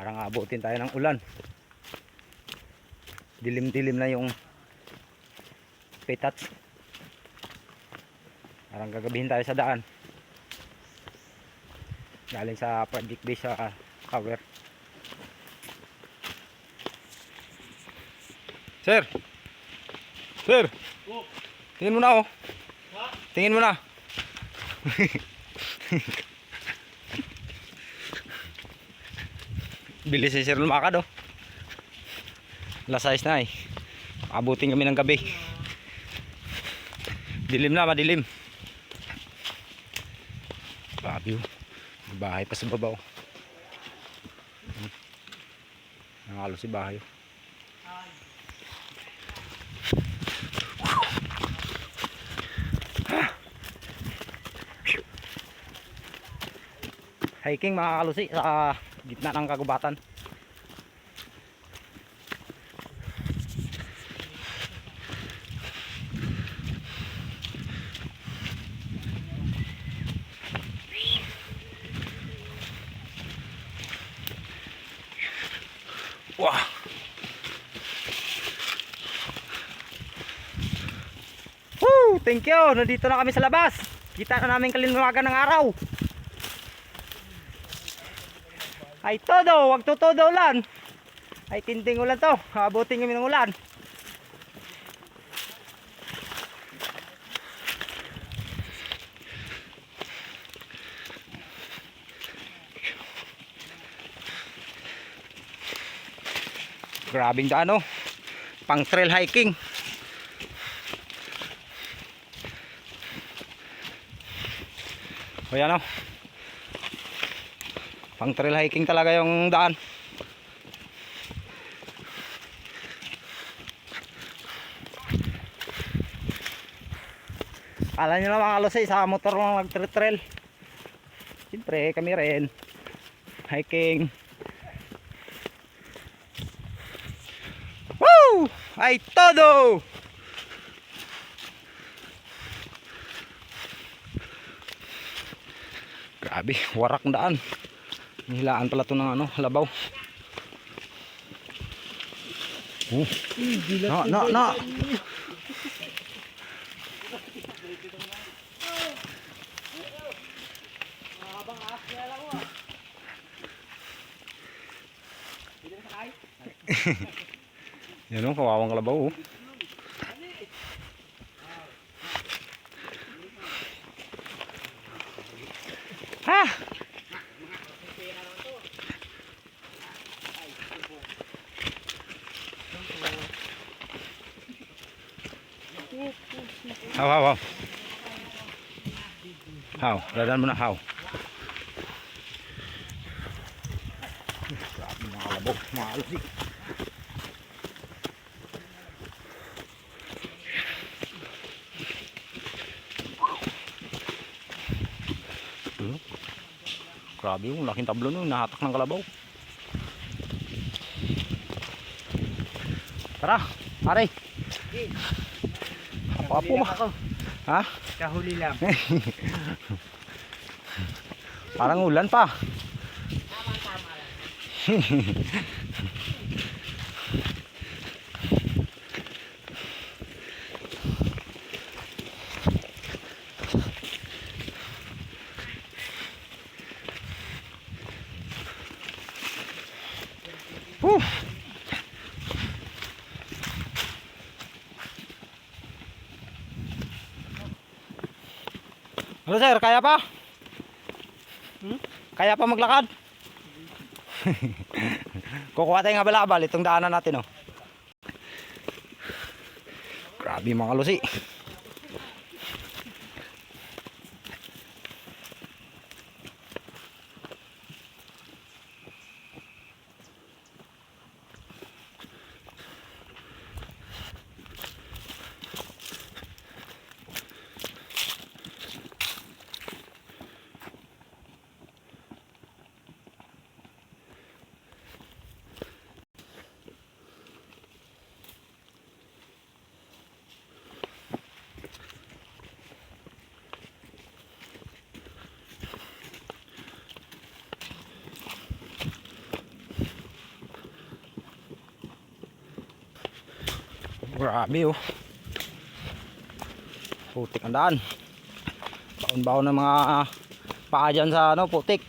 Parang abutin tayo ng ulan. Dilim-dilim na yung petats. Parang gagabihin tayo sa daan. Galing sa project base sa tower. Sir! Sir! Tingin mo na oh. Tingin mo na. Bilis si Sir lumakad oh. Alas 6 na eh. Abutin kami ng gabi. Dilim na, madilim. Grabe oh. Bahay pa sa babaw. Nakalo si bahay. Hiking mga kalusi sa gitna ng kagubatan. Wah. Woo, thank you. Nandito na kami sa labas. Kita na namin kalinwagan ng araw. Ay todo, wag todo ulan. Ay tinding ulan to. Abutin kami ng ulan. Grabing daan oh. Pang trail hiking. O yan oh. Pang trail hiking talaga yung daan. Kala nyo na mga kalusay, sa motor lang nag-trail. Siyempre kami rin hiking. Woo! Ay todo! Grabe, warak na daan. Nihilaan pala ito ng ano, labaw. Na. Yan o, kawawang kalabaw oh. Ha! Haw. Haw, dadan mo na haw. Grabe mga kalabaw, mga kalusi. Grabe yung laking tablo nun, nahatak ng kalabaw. Tara, aray. Apo ba? Ha? Kahuli lang. Parang ulan pa. Tama lang. Ano sir, kaya pa? Kaya pa maglakad? Kukuha tayo nga balabal itong daanan natin oh. Grabe mga kalusi. Grabe oh. Putik ang daan. Baon-baon ng mga paa dyan sa ano, putik.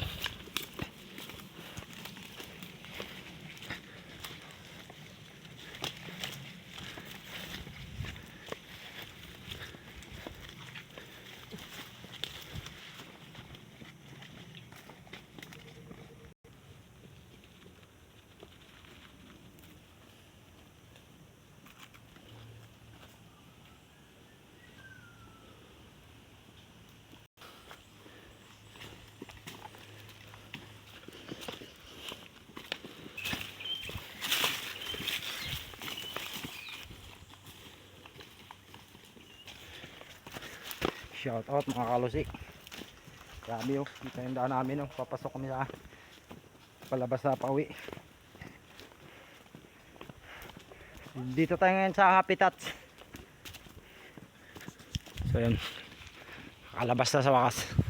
Shout out mga kalusi. Grabe oh, dito yung daan namin oh. Papasok kami sa palabas na pauwi. Dito tayo ngayon sa habitats. So yun, kalabas na sa wakas.